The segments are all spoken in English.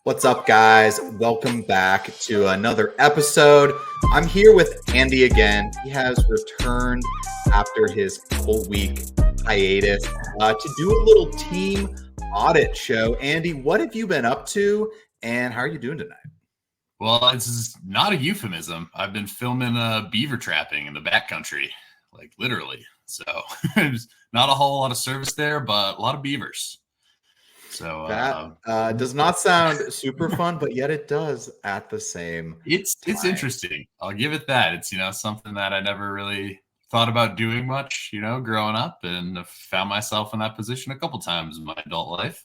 What's up, guys? Welcome back to another episode. I'm here with Andy again. He has returned after his full week hiatus to do a little team audit show. Andy, what have you been up to and how are you doing tonight? Well, it's not a euphemism. I've been filming beaver trapping in the backcountry, like literally. So there's not a whole lot of service there, but a lot of beavers. So that does not sound super fun, but yet it does at the same it's time. interesting. I'll give it that. It's something that I never really thought about doing much, growing up, and I've found myself in that position a couple times in my adult life.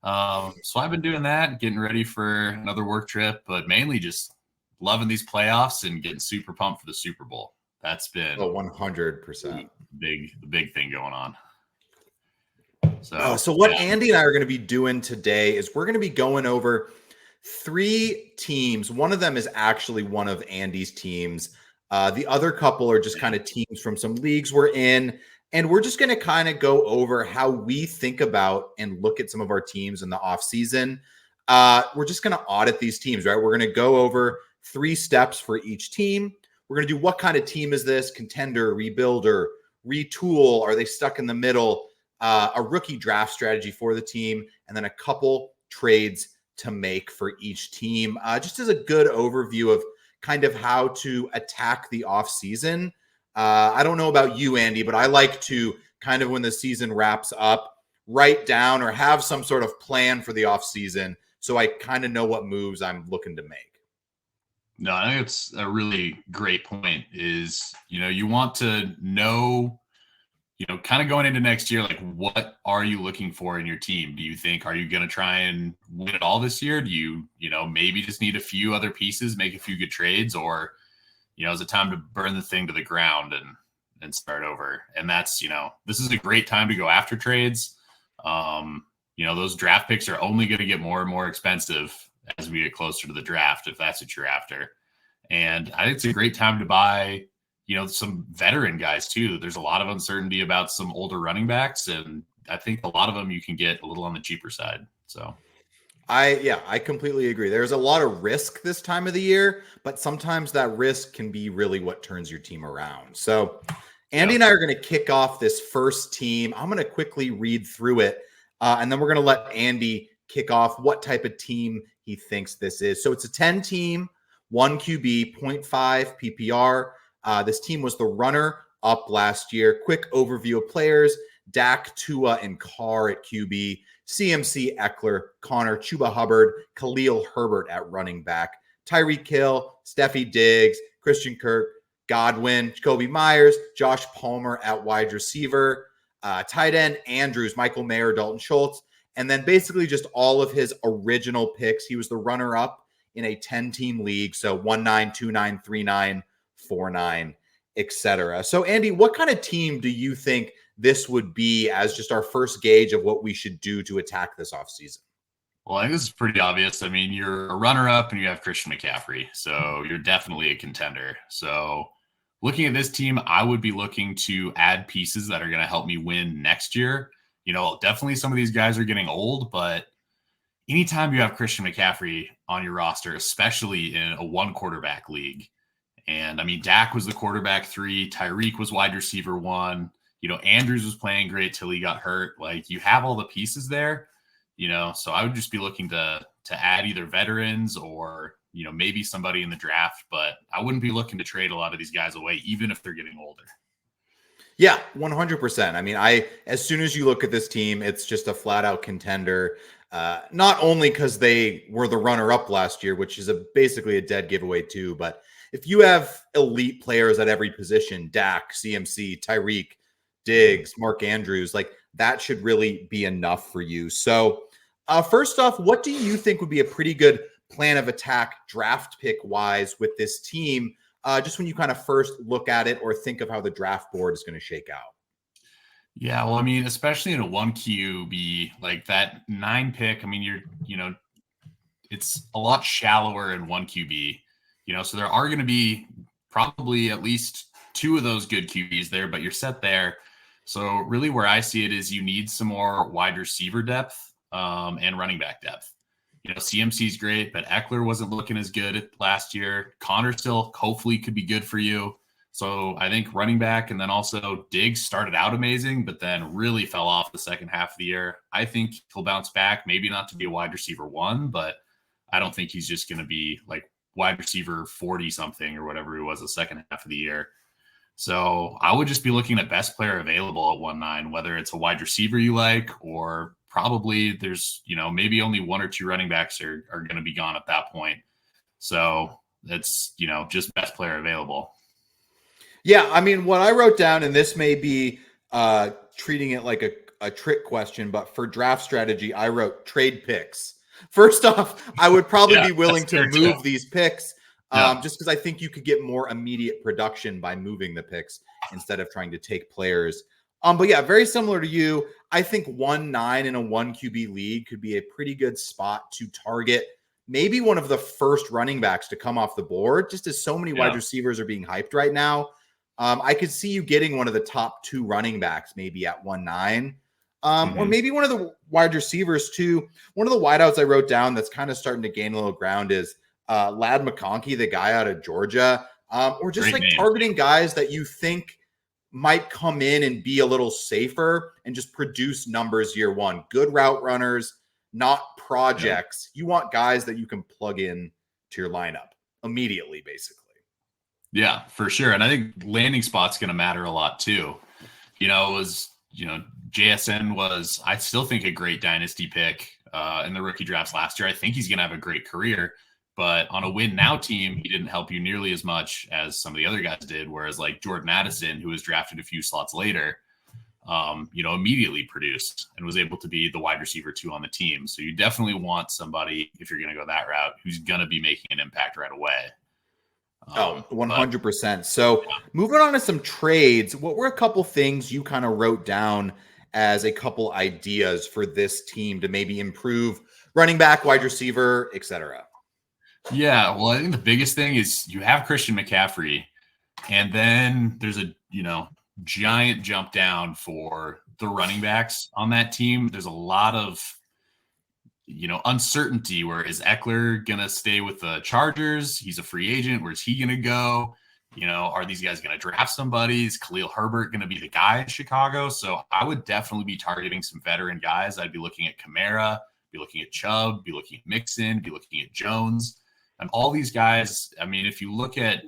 So I've been doing that, getting ready for another work trip, but mainly just loving these playoffs and getting super pumped for the Super Bowl. That's been 100%. the big thing going on. So what Andy and I are going to be doing today is we're going to be going over three teams. One of them is actually one of Andy's teams. The other couple are just kind of teams from some leagues we're in. And we're just going to kind of go over how we think about and look at some of our teams in the offseason. We're just going to audit these teams, right? We're going to go over 3 steps for each team. We're going to do what kind of team is this? Contender, rebuilder, retool. Are they stuck in the middle? A rookie draft strategy for the team, and then a couple trades to make for each team. Just as a good overview of kind of how to attack the offseason. I don't know about you, Andy, but I like to kind of, when the season wraps up, write down or have some sort of plan for the offseason so I kind of know what moves I'm looking to make. No, I think it's a really great point is, you want to know, kind of going into next year, like, what are you looking for in your team? Do you think, are you going to try and win it all this year? Do you, maybe just need a few other pieces, make a few good trades, or, is it time to burn the thing to the ground and start over? And that's, this is a great time to go after trades. Those draft picks are only going to get more and more expensive as we get closer to the draft, if that's what you're after. And I think it's a great time to buy, some veteran guys too. There's a lot of uncertainty about some older running backs, and I think a lot of them you can get a little on the cheaper side. So I completely agree. There's a lot of risk this time of the year, but sometimes that risk can be really what turns your team around. So Andy and I are going to kick off this first team. I'm going to quickly read through it, and then we're going to let Andy kick off what type of team he thinks this is. So it's a 10-team, 1 QB, 0.5 PPR. This team was the runner-up last year. Quick overview of players: Dak, Tua, and Carr at QB, CMC, Eckler, Connor, Chuba Hubbard, Khalil Herbert at running back, Tyreek Hill, Steffi Diggs, Christian Kirk, Godwin, Jacoby Myers, Josh Palmer at wide receiver, tight end Andrews, Michael Mayer, Dalton Schultz, and then basically just all of his original picks. He was the runner-up in a 10-team league, so 1-9, 2-9, 3-9, 4-9, etc. So, Andy, what kind of team do you think this would be as just our first gauge of what we should do to attack this offseason? Well, I think this is pretty obvious. I mean, you're a runner-up and you have Christian McCaffrey, so you're definitely a contender. So looking at this team, I would be looking to add pieces that are going to help me win next year. Definitely some of these guys are getting old, but anytime you have Christian McCaffrey on your roster, especially in a 1-quarterback league, and I mean, Dak was the quarterback 3, Tyreek was wide receiver 1, Andrews was playing great till he got hurt. Like, you have all the pieces there, so I would just be looking to add either veterans or, maybe somebody in the draft, but I wouldn't be looking to trade a lot of these guys away, even if they're getting older. Yeah, 100%. I mean, as soon as you look at this team, it's just a flat out contender. Not only because they were the runner-up last year, which is basically a dead giveaway too, but if you have elite players at every position, Dak, CMC, Tyreek, Diggs, Mark Andrews, like, that should really be enough for you. So first off, what do you think would be a pretty good plan of attack draft pick wise with this team? Just when you kind of first look at it or think of how the draft board is going to shake out. Yeah, well, I mean, especially in a 1 QB, like that 9 pick, I mean, it's a lot shallower in 1 QB, so there are going to be probably at least 2 of those good QBs there, but you're set there. So really where I see it is you need some more wide receiver depth and running back depth. CMC's great, but Eckler wasn't looking as good last year. Connor still hopefully could be good for you. So I think running back, and then also Diggs started out amazing, but then really fell off the second half of the year. I think he'll bounce back, maybe not to be a wide receiver 1, but I don't think he's just going to be like wide receiver 40 something or whatever he was the second half of the year. So I would just be looking at best player available at 1.9, whether it's a wide receiver you like, or probably there's, maybe only 1 or 2 running backs are going to be gone at that point. So that's, just best player available. Yeah, I mean, what I wrote down, and this may be treating it like a trick question, but for draft strategy, I wrote trade picks. First off, I would probably be willing to move these picks just because I think you could get more immediate production by moving the picks instead of trying to take players. But yeah, very similar to you. I think 1.9 in a 1 QB league could be a pretty good spot to target maybe one of the first running backs to come off the board, just as so many wide receivers are being hyped right now. I could see you getting one of the top 2 running backs maybe at 1.9. Or maybe one of the wide receivers too. One of the wideouts I wrote down that's kind of starting to gain a little ground is Lad McConkey, the guy out of Georgia. Or just great name. Targeting guys that you think might come in and be a little safer and just produce numbers year 1. Good route runners, not projects. You want guys that you can plug in to your lineup immediately, basically. Yeah, for sure. And I think landing spot's going to matter a lot too. JSN was, I still think, a great dynasty pick in the rookie drafts last year. I think he's going to have a great career, but on a win now team, he didn't help you nearly as much as some of the other guys did. Whereas like Jordan Addison, who was drafted a few slots later, immediately produced and was able to be the wide receiver 2 on the team. So you definitely want somebody, if you're going to go that route, who's going to be making an impact right away. 100%. So moving on to some trades, what were a couple things you kind of wrote down as a couple ideas for this team to maybe improve running back, wide receiver, etc.? Yeah, well, I think the biggest thing is you have Christian McCaffrey, and then there's a giant jump down for the running backs on that team. There's a lot of uncertainty. Where is Eckler gonna stay with the Chargers? He's a free agent. Where's he gonna go? Are these guys gonna draft somebody? Is Khalil Herbert gonna be the guy in Chicago? So I would definitely be targeting some veteran guys. I'd be looking at Kamara, be looking at Chubb, be looking at Mixon, be looking at Jones, and all these guys. I mean, if you look at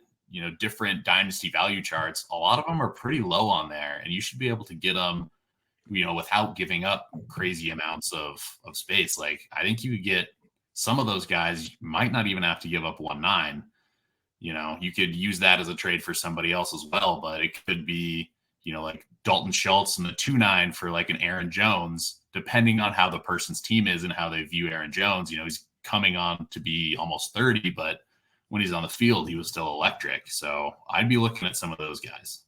different dynasty value charts, a lot of them are pretty low on there, and you should be able to get them without giving up crazy amounts of space. Like, I think you could get some of those guys, you might not even have to give up 1.9. You could use that as a trade for somebody else as well, but it could be, like Dalton Schultz and the 2.9 for like an Aaron Jones, depending on how the person's team is and how they view Aaron Jones. He's coming on to be almost 30, but when he's on the field, he was still electric. So I'd be looking at some of those guys.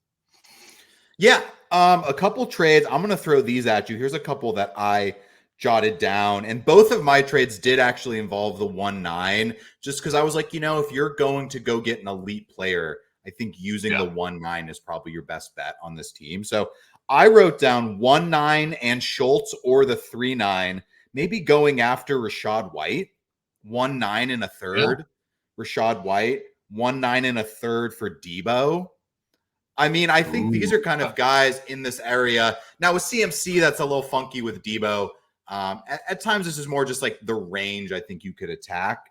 Yeah, a couple trades. I'm going to throw these at you. Here's a couple that I jotted down, and both of my trades did actually involve the 1.9, just because I was like, if you're going to go get an elite player, I think using the 1.9 is probably your best bet on this team. So I wrote down 1.9 and Schultz, or the 3.9, maybe going after Rachaad White, 1.9 and a third. Rachaad White, 1.9 and a third for Debo. I mean, I think these are kind of guys in this area. Now with CMC, that's a little funky with Debo. At times, this is more just like the range I think you could attack.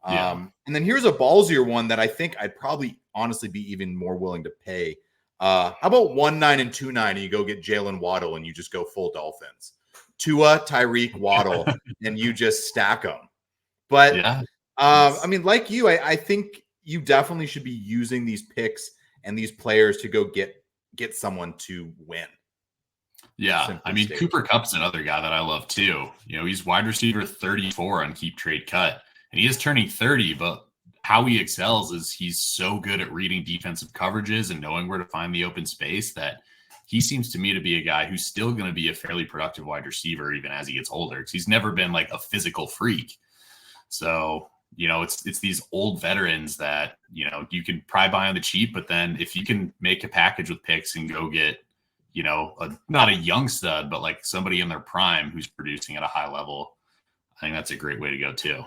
And then here's a ballsier one that I think I'd probably honestly be even more willing to pay. How about 1.9 and 2.9 and you go get Jalen Waddle and you just go full Dolphins? Tua, Tyreek, Waddle, and you just stack them. But I mean, like you, I think you definitely should be using these picks and these players to go get someone to win. Yeah, I mean, Cooper Kupp's another guy that I love too. He's wide receiver 34 on Keep Trade Cut, and he is turning 30, but how he excels is he's so good at reading defensive coverages and knowing where to find the open space that he seems to me to be a guy who's still going to be a fairly productive wide receiver even as he gets older, because he's never been like a physical freak. So it's these old veterans that, you can probably buy on the cheap, but then if you can make a package with picks and go get, not a young stud, but like somebody in their prime who's producing at a high level, I think that's a great way to go too.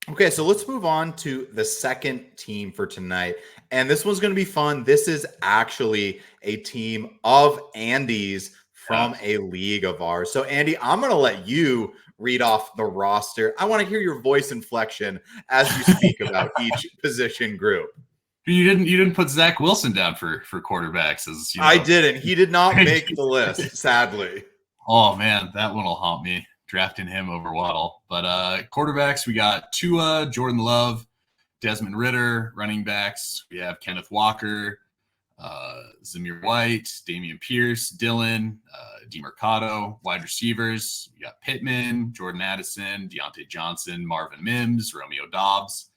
Okay, so let's move on to the second team for tonight. And this one's going to be fun. This is actually a team of Andy's from a league of ours. So, Andy, I'm going to let you read off the roster. I want to hear your voice inflection as you speak about each position group. You didn't put Zach Wilson down for quarterbacks, as you know. I didn't. He did not make the list, sadly. Oh man, that one will haunt me, drafting him over Waddle. But quarterbacks, we got Tua, Jordan Love, Desmond Ridder. Running backs, we have Kenneth Walker, Zamir White, Damian Pierce, Dylan, DeMercado. Wide receivers, we got Pittman, Jordan Addison, Deontay Johnson, Marvin Mims, Romeo Dobbs.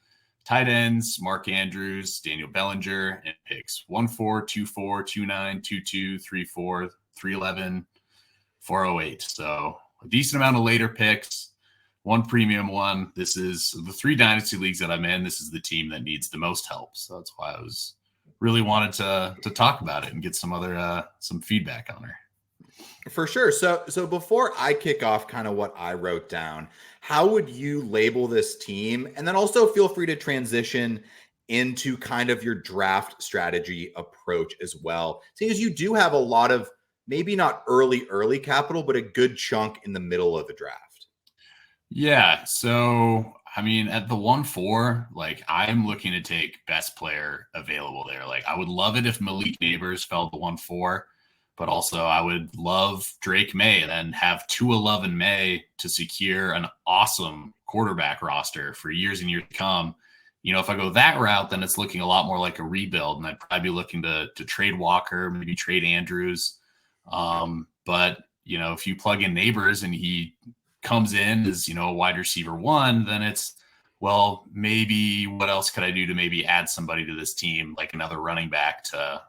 Tight ends, Mark Andrews, Daniel Bellinger, and picks 1-4, 2-4, 2-9, 2-2, 3-4, 3-11, 408. So a decent amount of later picks, one premium one. This is the 3 dynasty leagues that I'm in. This is the team that needs the most help. So that's why I was really wanted to talk about it and get some other some feedback on her. For sure. So before I kick off kind of what I wrote down, how would you label this team? And then also feel free to transition into kind of your draft strategy approach as well. Seeing as you do have a lot of maybe not early capital, but a good chunk in the middle of the draft. Yeah. So, I mean, at the 1-4, like I'm looking to take best player available there. Like I would love it if Malik Neighbors fell to 1-4. But also, I would love Drake May and then have 2-11 May to secure an awesome quarterback roster for years and years to come. You know, if I go that route, then it's looking a lot more like a rebuild, and I'd probably be looking to trade Walker, maybe trade Andrews. But, you know, if you plug in Neighbors and he comes in as, you know, a wide receiver 1, then it's, well, maybe what else could I do to maybe add somebody to this team, like another running back to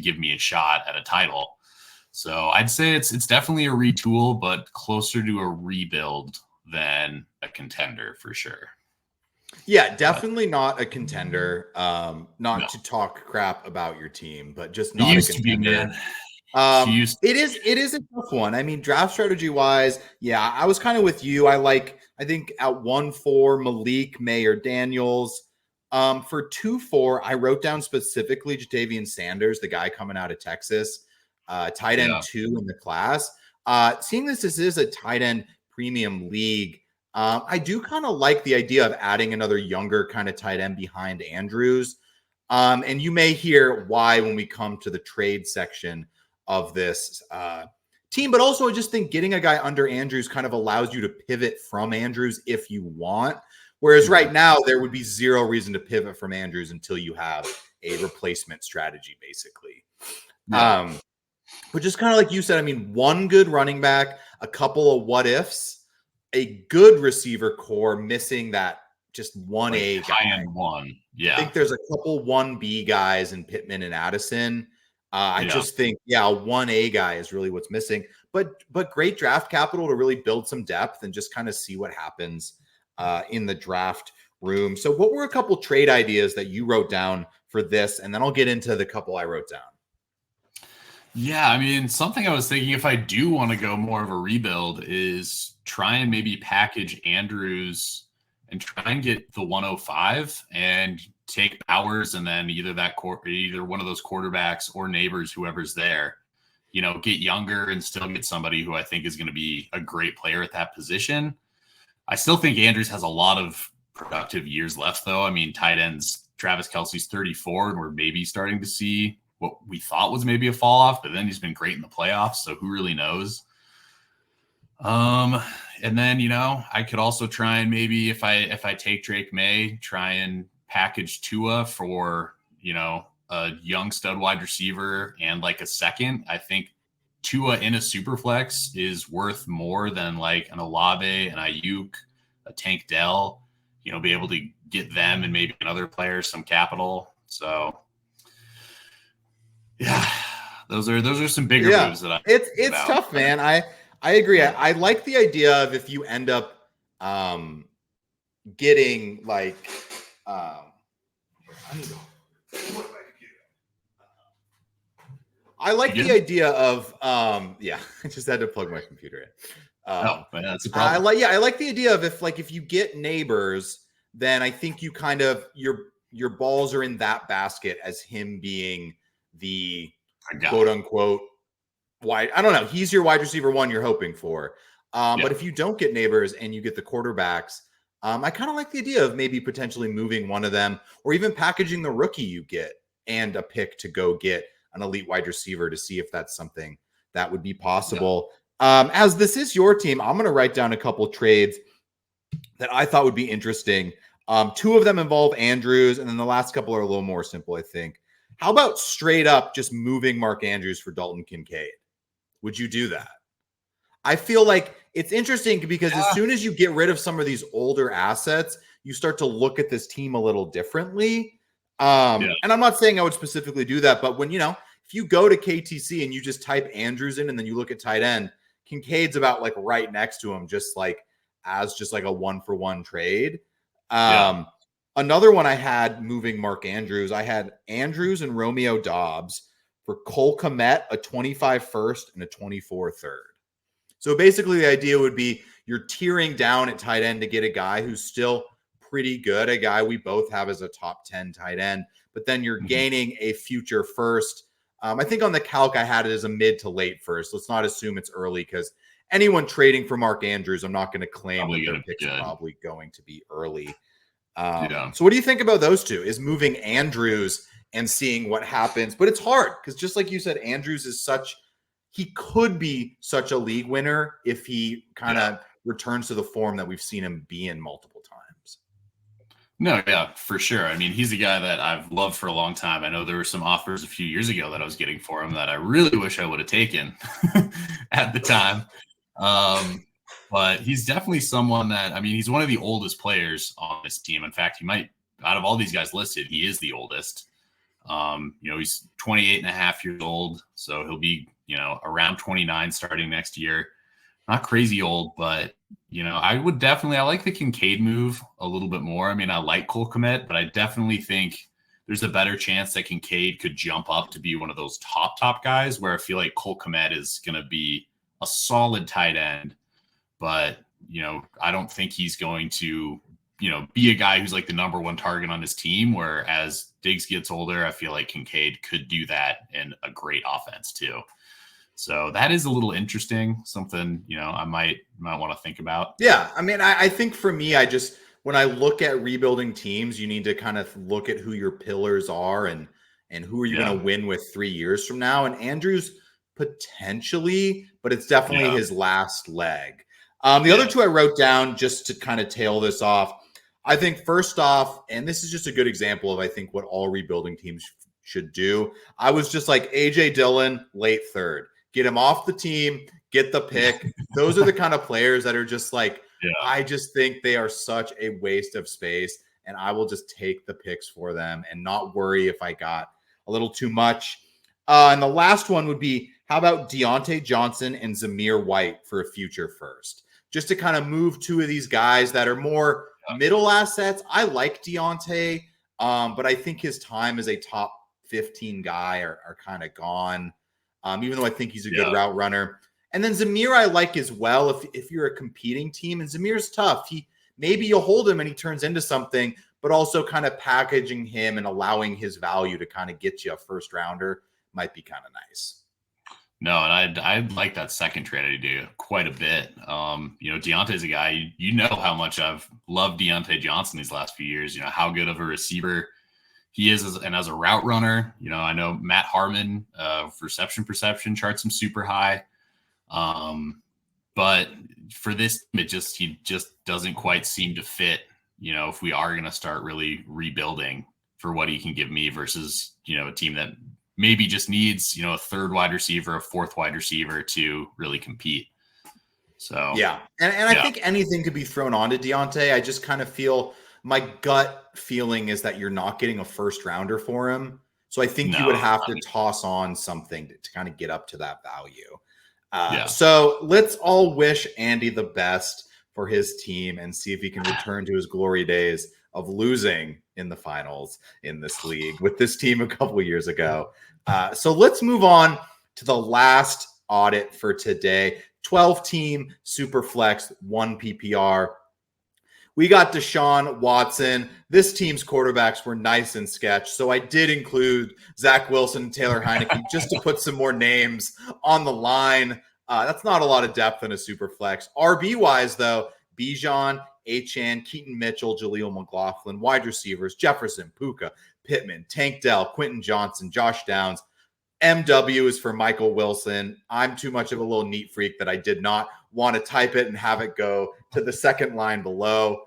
give me a shot at a title. So I'd say it's definitely a retool, but closer to a rebuild than a contender for sure. Yeah, definitely not a contender. Not to talk crap about your team, but just not a contender. It is a tough one. I mean, draft strategy wise, yeah, I was kind of with you. I think at 1-4, Malik, May, or Daniels. For 2-4, I wrote down specifically Jatavian Sanders, the guy coming out of Texas, tight end 2 in the class. Seeing this is a tight end premium league, I do kind of like the idea of adding another younger kind of tight end behind Andrews. And you may hear why when we come to the trade section of this team, but also I just think getting a guy under Andrews kind of allows you to pivot from Andrews if you want. Whereas right now, there would be zero reason to pivot from Andrews until you have a replacement strategy, basically. Yeah. But just kind of like you said, I mean, one good running back, a couple of what ifs, a good receiver core missing that just 1A guy. High-end one. Yeah. I think there's a couple 1B guys in Pittman and Addison. I just think, a 1A guy is really what's missing. But great draft capital to really build some depth and just kind of see what happens in the draft room. So what were a couple trade ideas that you wrote down for this? And then I'll get into the couple I wrote down. Yeah, I mean, something I was thinking if I do want to go more of a rebuild is try and maybe package Andrews and try and get the 105 and take Bowers and then either one of those quarterbacks or Neighbors, whoever's there, you know, get younger and still get somebody who I think is going to be a great player at that position. I still think Andrews has a lot of productive years left, though. I mean, tight ends, Travis Kelce's 34, and we're maybe starting to see what we thought was maybe a fall off, but then he's been great in the playoffs, so who really knows? And then, you know, I could also try and maybe if I take Drake May, try and package Tua for, you know, a young stud wide receiver and like a second. I think Tua in a super flex is worth more than like an Olave, an Ayuk, a Tank Dell, you know, be able to get them and maybe another player some capital. So yeah, those are some bigger moves that it's tough, man. I agree. I like the idea of if you end up getting like I like the idea of I just had to plug my computer in. That's a problem. I like the idea of if you get neighbors, then I think you kind of your balls are in that basket as him being the quote unquote wide. I don't know. He's your wide receiver one you're hoping for. But if you don't get neighbors and you get the quarterbacks, I kind of like the idea of maybe potentially moving one of them or even packaging the rookie you get and a pick to go get an elite wide receiver to see if that's something that would be possible. As this is your team, I'm going to write down a couple trades that I thought would be interesting. Two of them involve Andrews, and then the last couple are a little more simple, I think. How about straight up just moving Mark Andrews for Dalton Kincaid? Would you do that? I feel like it's interesting because as soon as you get rid of some of these older assets, you start to look at this team a little differently. And I'm not saying I would specifically do that, but when, if you go to KTC and you just type Andrews in and then you look at tight end, Kincaid's about like right next to him, just like a 1-for-1 trade. Another one I had moving Mark Andrews, I had Andrews and Romeo Dobbs for Cole Kmet, a 25 first and a 24 third. So basically the idea would be you're tiering down at tight end to get a guy who's still pretty good, a guy we both have as a top 10 tight end, but then you're gaining a future first. I think on the calc I had it as a mid to late first. Let's not assume it's early because anyone trading for Mark Andrews, I'm not going to claim that their picks are probably going to be early. So what do you think about those two? Is moving Andrews and seeing what happens? But it's hard because just like you said, Andrews is he could be such a league winner if he kind of returns to the form that we've seen him be in multiple times. No, yeah, for sure. I mean, he's a guy that I've loved for a long time. I know there were some offers a few years ago that I was getting for him that I really wish I would have taken at the time. But he's definitely someone that, he's one of the oldest players on this team. In fact, he might, out of all these guys listed, he is the oldest. He's 28 and a half years old. So he'll be, around 29 starting next year. Not crazy old, but, I like the Kincaid move a little bit more. I like Cole Kmet, but I definitely think there's a better chance that Kincaid could jump up to be one of those top guys where I feel like Cole Kmet is going to be a solid tight end. But, I don't think he's going to, be a guy who's like the number one target on his team. Whereas Diggs gets older, I feel like Kincaid could do that in a great offense too. So that is a little interesting, something, I might want to think about. Yeah. I think for me, when I look at rebuilding teams, you need to kind of look at who your pillars are and who are you going to win with 3 years from now. And Andrews potentially, but it's definitely his last leg. The other two I wrote down just to kind of tail this off. I think first off, and this is just a good example of, I think, what all rebuilding teams should do. I was just like AJ Dillon, late third, get him off the team, get the pick. Those are the kind of players that are just like, I just think they are such a waste of space and I will just take the picks for them and not worry if I got a little too much. And the last one would be, how about Deontay Johnson and Zamir White for a future first? Just to kind of move two of these guys that are more middle assets. I like Deontay, but I think his time as a top 15 guy are kind of gone, even though I think he's a good route runner. And then Zamir I like as well if you're a competing team. And Zamir's tough. Maybe you'll hold him and he turns into something, but also kind of packaging him and allowing his value to kind of get you a first rounder might be kind of nice. No, and I'd like that second trade idea quite a bit. Deontay's a guy, how much I've loved Deontay Johnson these last few years, how good of a receiver he is as a route runner. I know Matt Harmon, reception perception charts him super high. But for this, he just doesn't quite seem to fit, if we are going to start really rebuilding for what he can give me versus, a team that maybe just needs, a third wide receiver, a fourth wide receiver to really compete. So, yeah. And I think anything could be thrown onto Deontay. I just kind of feel my gut feeling is that you're not getting a first rounder for him. So I think you would have to toss on something to kind of get up to that value. So let's all wish Andy the best for his team and see if he can return to his glory days of losing in the finals in this league with this team a couple of years ago. So let's move on to the last audit for today. 12-team super flex, 1 PPR. We got Deshaun Watson. This team's quarterbacks were nice and sketch, so I did include Zach Wilson and Taylor Heineke just to put some more names on the line. That's not a lot of depth in a super flex. RB-wise, though, Bijan, Achane, Keaton Mitchell, Jaleel McLaughlin, wide receivers, Jefferson, Puka, Pittman, Tank Dell, Quentin Johnson, Josh Downs. MW is for Michael Wilson. I'm too much of a little neat freak that I did not want to type it and have it go to the second line below.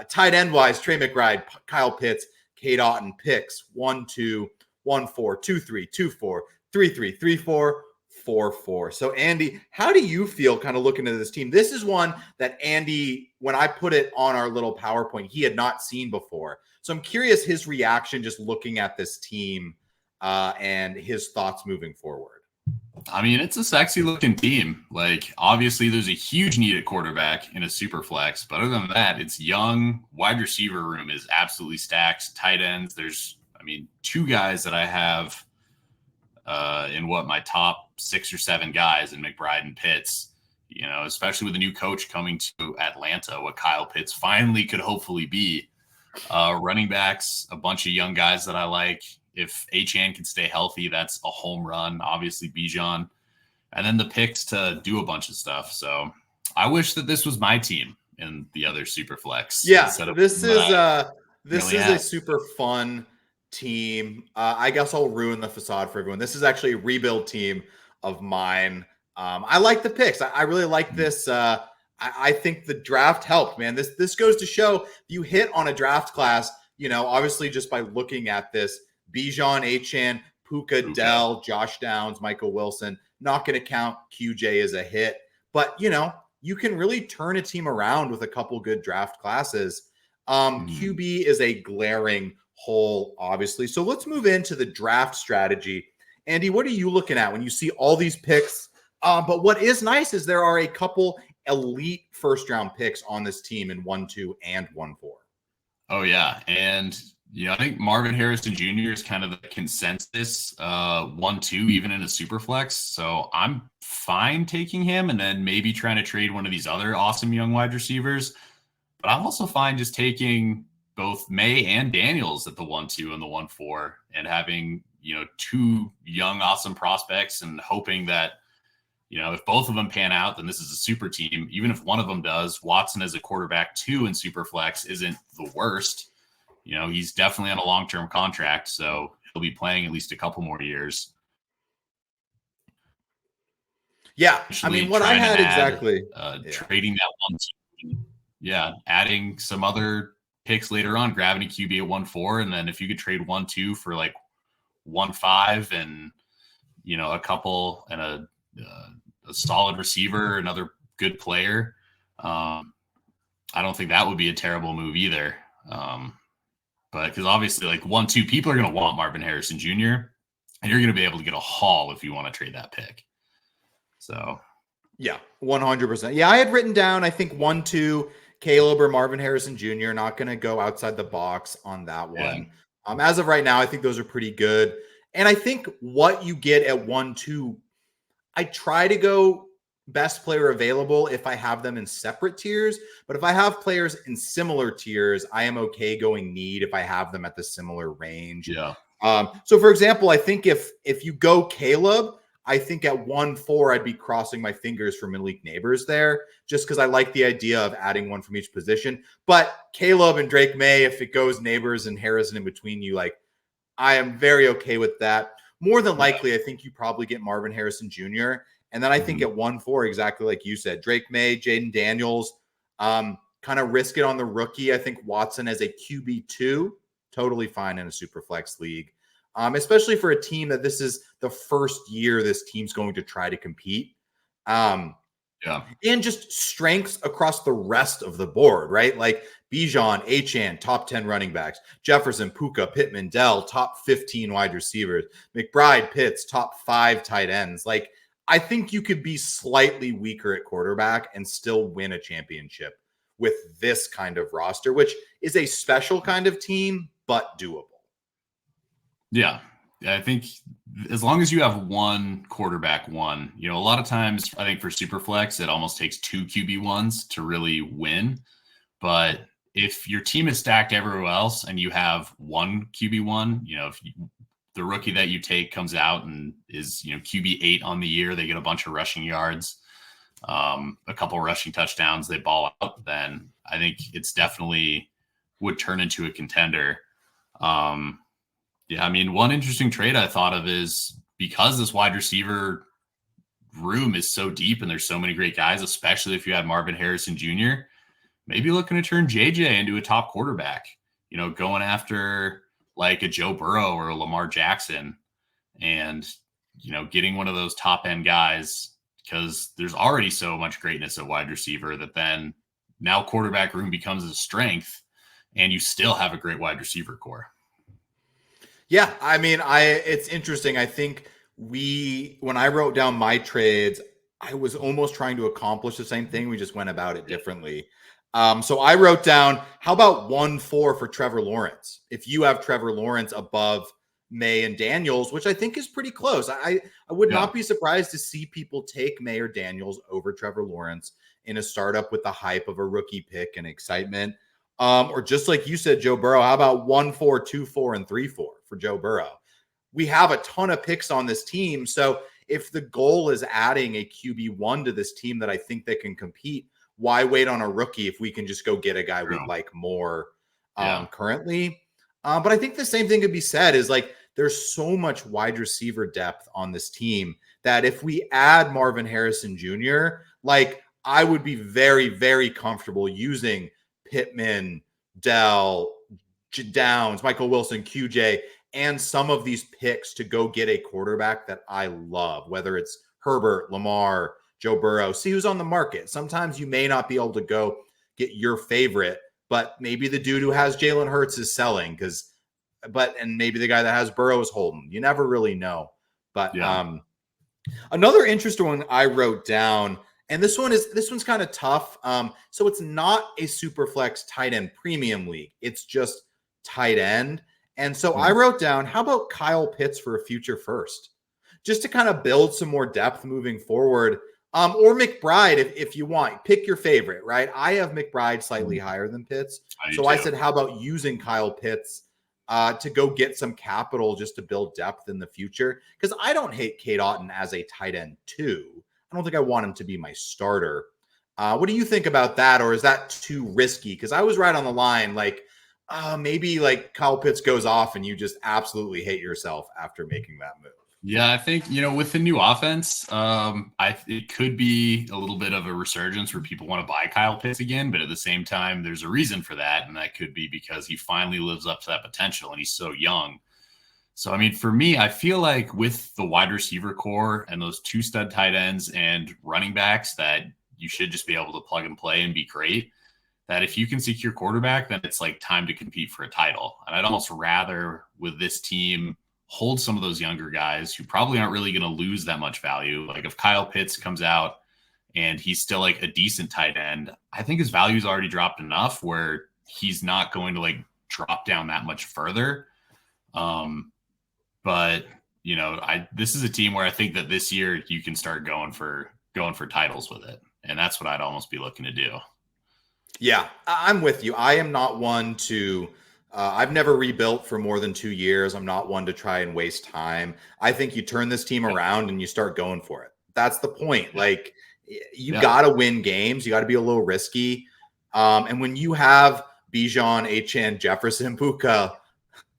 Tight end wise, Trey McBride, Kyle Pitts, Kate Otten, picks 1, 2, 1, 4, 2, 3, 2, 4, 3, 3, 3, 4, 4, 4. So Andy, how do you feel kind of looking at this team? This is one that Andy, when I put it on our little PowerPoint, he had not seen before. So I'm curious his reaction just looking at this team and his thoughts moving forward. I mean, it's a sexy looking team. Like, obviously, there's a huge need at quarterback in a super flex, but other than that, it's young. Wide receiver room is absolutely stacked. Tight ends, there's, 2 guys that I have in my top 6 or 7 guys in McBride and Pitts. Especially with a new coach coming to Atlanta, what Kyle Pitts finally could hopefully be. Running backs, a bunch of young guys that I like. If Achane can stay healthy, that's a home run. Obviously, Bijan. And then the picks to do a bunch of stuff. So I wish that this was my team in the other super flex. Yeah, this is a super fun team. I guess I'll ruin the facade for everyone. This is actually a rebuild team of mine. I like the picks. I really like this. I think the draft helped, man. This goes to show you hit on a draft class, obviously just by looking at this. Bijan, Achane, Puka, Dell, Josh Downs, Michael Wilson. Not going to count QJ as a hit. But, you can really turn a team around with a couple good draft classes. QB is a glaring hole, obviously. So let's move into the draft strategy. Andy, what are you looking at when you see all these picks? But what is nice is there are a couple elite first-round picks on this team in 1, 2, and 1, 4. Oh, yeah. And I think Marvin Harrison Jr. is kind of the consensus 1, 2, even in a super flex. So I'm fine taking him and then maybe trying to trade one of these other awesome young wide receivers. But I'm also fine just taking both May and Daniels at the 1, 2 and the 1, 4 and having, 2 young, awesome prospects and hoping that, if both of them pan out, then this is a super team. Even if one of them does, Watson as a quarterback 2 in super flex isn't the worst. He's definitely on a long-term contract, so he'll be playing at least a couple more years. Yeah, what I had exactly. Trading that 1, 2. Yeah, adding some other picks later on, grabbing a QB at 1, 4, and then if you could trade 1, 2 for like 1, 5 and, a couple and a solid receiver, another good player. I don't think that would be a terrible move either. But because obviously, like 1, 2, people are going to want Marvin Harrison Jr. and you're going to be able to get a haul if you want to trade that pick. So, yeah, 100%. Yeah, I had written down, I think 1, 2, Caleb or Marvin Harrison Jr. Not going to go outside the box on that one. Yeah. As of right now, I think those are pretty good. And I think what you get at 1, 2, I try to go best player available if I have them in separate tiers. But if I have players in similar tiers, I am okay going need if I have them at the similar range. Yeah. So for example, I think if you go Caleb, I think at 1, 4, I'd be crossing my fingers for Malik Neighbors there, just because I like the idea of adding one from each position. But Caleb and Drake May, if it goes Neighbors and Harrison in between you, like I am very okay with that. More than likely, I think you probably get Marvin Harrison Jr. And then I think at 1, 4, exactly like you said, Drake May, Jaden Daniels, kind of risk it on the rookie. I think Watson as a QB2, totally fine in a super flex league, especially for a team that this is the first year this team's going to try to compete. Yeah. And just strengths across the rest of the board, right? Like Bijan, Achane, top 10 running backs. Jefferson, Puka, Pittman, Dell, top 15 wide receivers. McBride, Pitts, top 5 tight ends. Like, I think you could be slightly weaker at quarterback and still win a championship with this kind of roster, which is a special kind of team, but doable. Yeah. I think as long as you have one quarterback one, a lot of times I think for Superflex, it almost takes two QB1s to really win. But if your team is stacked everywhere else and you have one QB1, if the rookie that you take comes out and is, QB8 on the year, they get a bunch of rushing yards, a couple rushing touchdowns, they ball out, then I think it's definitely would turn into a contender. Yeah, I mean, one interesting trade I thought of is because this wide receiver room is so deep and there's so many great guys, especially if you had Marvin Harrison Jr., maybe looking to turn JJ into a top quarterback, going after like a Joe Burrow or a Lamar Jackson and, getting one of those top end guys, because there's already so much greatness at wide receiver that then now quarterback room becomes a strength and you still have a great wide receiver core. Yeah, I mean, it's interesting. I think when I wrote down my trades, I was almost trying to accomplish the same thing. We just went about it differently. So I wrote down, how about 1-4 for Trevor Lawrence? If you have Trevor Lawrence above May and Daniels, which I think is pretty close. I would not be surprised to see people take May or Daniels over Trevor Lawrence in a startup with the hype of a rookie pick and excitement. Or just like you said, Joe Burrow, how about 1-4, 2-4, and 3-4 for Joe Burrow? We have a ton of picks on this team. So if the goal is adding a QB1 to this team that I think they can compete, why wait on a rookie if we can just go get a guy we like more currently? But I think the same thing could be said is like there's so much wide receiver depth on this team that if we add Marvin Harrison Jr., like I would be very, very comfortable using Pittman, Dell, Downs, Michael Wilson, QJ, and some of these picks to go get a quarterback that I love, whether it's Herbert, Lamar, Joe Burrow. See who's on the market. Sometimes you may not be able to go get your favorite, but maybe the dude who has Jalen Hurts is selling and maybe the guy that has Burrow is holding. You never really know. But another interesting one I wrote down, and this one's kind of tough. So it's not a Superflex tight end premium league. It's just tight end. And so I wrote down, how about Kyle Pitts for a future first? Just to kind of build some more depth moving forward. Or McBride, if you want. Pick your favorite, right? I have McBride slightly higher than Pitts. I said, how about using Kyle Pitts to go get some capital just to build depth in the future? Because I don't hate Cade Otton as a tight end too. I don't think I want him to be my starter. What do you think about that? Or is that too risky? Because I was right on the line. Like, maybe like Kyle Pitts goes off and you just absolutely hate yourself after making that move. Yeah, I think, with the new offense, it could be a little bit of a resurgence where people want to buy Kyle Pitts again. But at the same time, there's a reason for that. And that could be because he finally lives up to that potential and he's so young. So, I mean, for me, I feel like with the wide receiver core and those two stud tight ends and running backs that you should just be able to plug and play and be great, that if you can secure quarterback, then it's like time to compete for a title. And I'd almost rather with this team hold some of those younger guys who probably aren't really going to lose that much value. Like if Kyle Pitts comes out and he's still like a decent tight end, I think his value's already dropped enough where he's not going to like drop down that much further. But this is a team where I think that this year you can start going for titles with it. And that's what I'd almost be looking to do. Yeah, I'm with you. I am not one to I've never rebuilt for more than 2 years. I'm not one to try and waste time. I think you turn this team around and you start going for it. That's the point. Like you got to win games. You got to be a little risky. And when you have Bijan, Achane, Jefferson, Puka,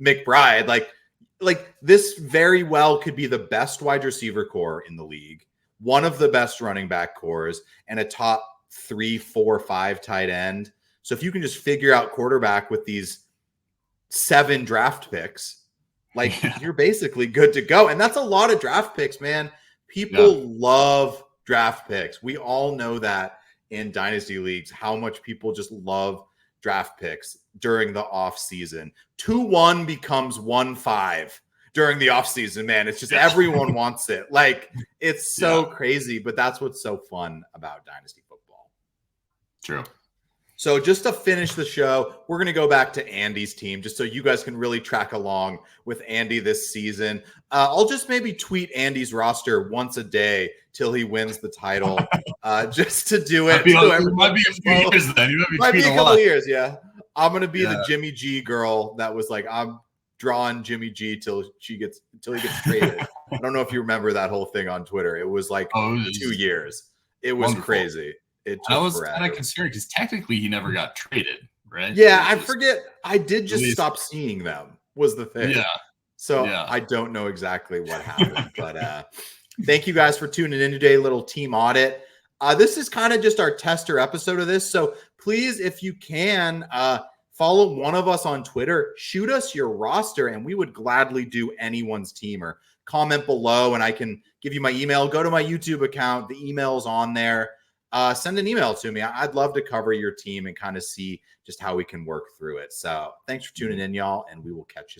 McBride, like this very well could be the best wide receiver core in the league, one of the best running back cores, and a top 3, 4, 5 tight end. So if you can just figure out quarterback with these 7 draft picks, you're basically good to go. And that's a lot of draft picks, man. People love draft picks. We all know that in dynasty leagues, how much people just love draft picks during the off season. 2-1 becomes 1-5 during the off season, man. It's just everyone wants it. Like it's so crazy, but that's what's so fun about dynasty football. True. So just to finish the show, we're going to go back to Andy's team just so you guys can really track along with Andy this season. I'll just maybe tweet Andy's roster once a day till he wins the title, just to do it. Might be a few years then. You might be a couple of years, yeah. I'm going to be the Jimmy G girl that was like, I'm drawing Jimmy G till he gets traded. I don't know if you remember that whole thing on Twitter. It was like 2 years. It was crazy. I was kind of concerned because technically he never got traded, right? Yeah, I forget. I did just stop seeing them was the thing. Yeah. So I don't know exactly what happened. But thank you guys for tuning in today, little team audit. This is kind of just our tester episode of this. So please, if you can, follow one of us on Twitter, shoot us your roster, and we would gladly do anyone's team, or comment below and I can give you my email. Go to my YouTube account. The email's on there. Send an email to me. I'd love to cover your team and kind of see just how we can work through it. So thanks for tuning in, y'all, and we will catch you soon.